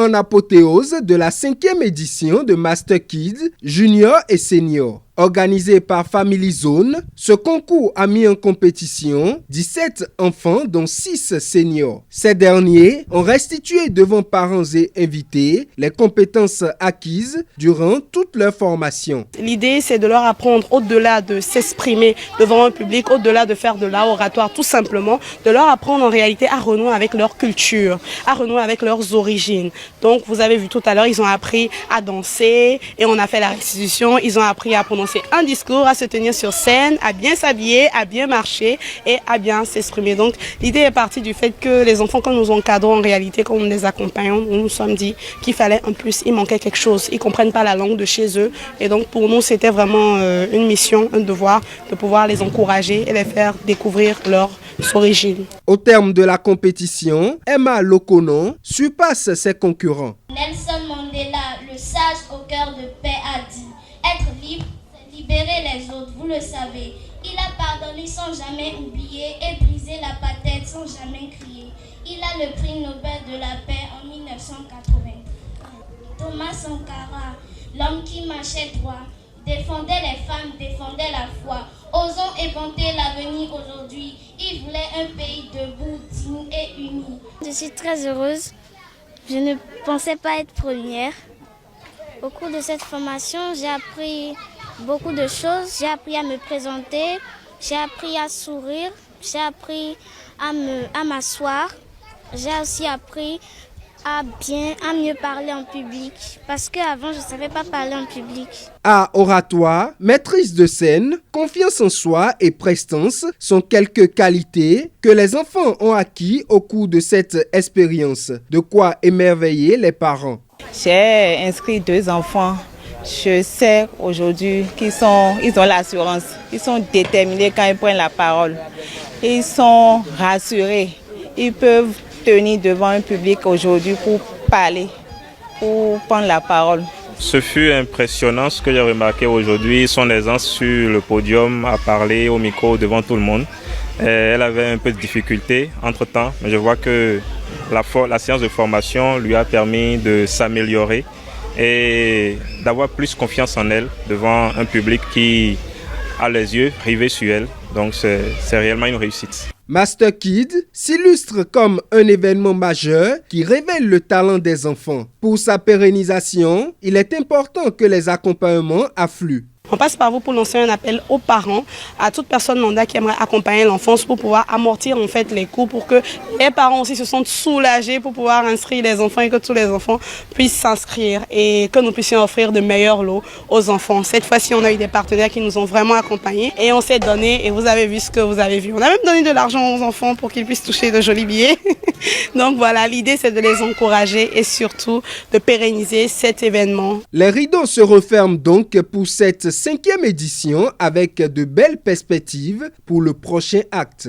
en apothéose de la 5e édition de Master Kids Junior et Senior. Organisé par Family Zone, ce concours a mis en compétition 17 enfants dont 6 seniors. Ces derniers ont restitué devant parents et invités les compétences acquises durant toute leur formation. L'idée, c'est de leur apprendre au-delà de s'exprimer devant un public, au-delà de faire de l'oratoire tout simplement, de leur apprendre en réalité à renouer avec leur culture, à renouer avec leurs origines. Donc vous avez vu tout à l'heure, ils ont appris à danser et on a fait la restitution, ils ont appris à prononcer un discours, à se tenir sur scène, à bien s'habiller, à bien marcher et à bien s'exprimer. Donc l'idée est partie du fait que les enfants, quand nous encadrons en réalité, quand nous les accompagnons, nous nous sommes dit qu'il fallait un plus, il manquait quelque chose, ils ne comprennent pas la langue de chez eux. Et donc pour nous, c'était vraiment une mission, un devoir de pouvoir les encourager et les faire découvrir leurs origines. Au terme de la compétition, Emma Lokonon surpasse ses concurrents. Nelson Mandela, le sage au cœur de paix, a dit « Être libre, c'est libérer les autres, vous le savez. Il a pardonné sans jamais oublier et brisé la patette sans jamais crier. Il a le prix Nobel de la paix en 1980. Thomas Sankara, l'homme qui marchait droit, défendait les femmes, défendait la foi. Osons éventer l'avenir aujourd'hui. Il voulait un pays debout, digne et uni. » Je suis très heureuse. Je ne pensais pas être première. Au cours de cette formation, j'ai appris beaucoup de choses. J'ai appris à me présenter, j'ai appris à sourire, j'ai appris à m'asseoir. J'ai aussi appris à mieux parler en public parce qu'avant, je ne savais pas parler en public. Art oratoire, maîtrise de scène, confiance en soi et prestance sont quelques qualités que les enfants ont acquis au cours de cette expérience. De quoi émerveiller les parents. J'ai inscrit 2 enfants. Je sais aujourd'hui qu'ils ont l'assurance. Ils sont déterminés quand ils prennent la parole. Ils sont rassurés. Ils peuvent tenir devant un public aujourd'hui pour parler, pour prendre la parole. Ce fut impressionnant ce que j'ai remarqué aujourd'hui, son aisance sur le podium à parler au micro devant tout le monde. Elle avait un peu de difficulté entre-temps, mais je vois que la séance de formation lui a permis de s'améliorer et d'avoir plus confiance en elle devant un public qui a les yeux rivés sur elle. Donc c'est réellement une réussite. Master Kids s'illustre comme un événement majeur qui révèle le talent des enfants. Pour sa pérennisation, il est important que les accompagnements affluent. On passe par vous pour lancer un appel aux parents, à toute personne lambda qui aimerait accompagner l'enfance pour pouvoir amortir en fait les coûts pour que les parents aussi se sentent soulagés pour pouvoir inscrire les enfants et que tous les enfants puissent s'inscrire et que nous puissions offrir de meilleurs lots aux enfants. Cette fois-ci, on a eu des partenaires qui nous ont vraiment accompagnés et on s'est donné et vous avez vu ce que vous avez vu. On a même donné de l'argent aux enfants pour qu'ils puissent toucher de jolis billets. Donc voilà, l'idée c'est de les encourager et surtout de pérenniser cet événement. Les rideaux se referment donc pour cette 5e édition avec de belles perspectives pour le prochain acte.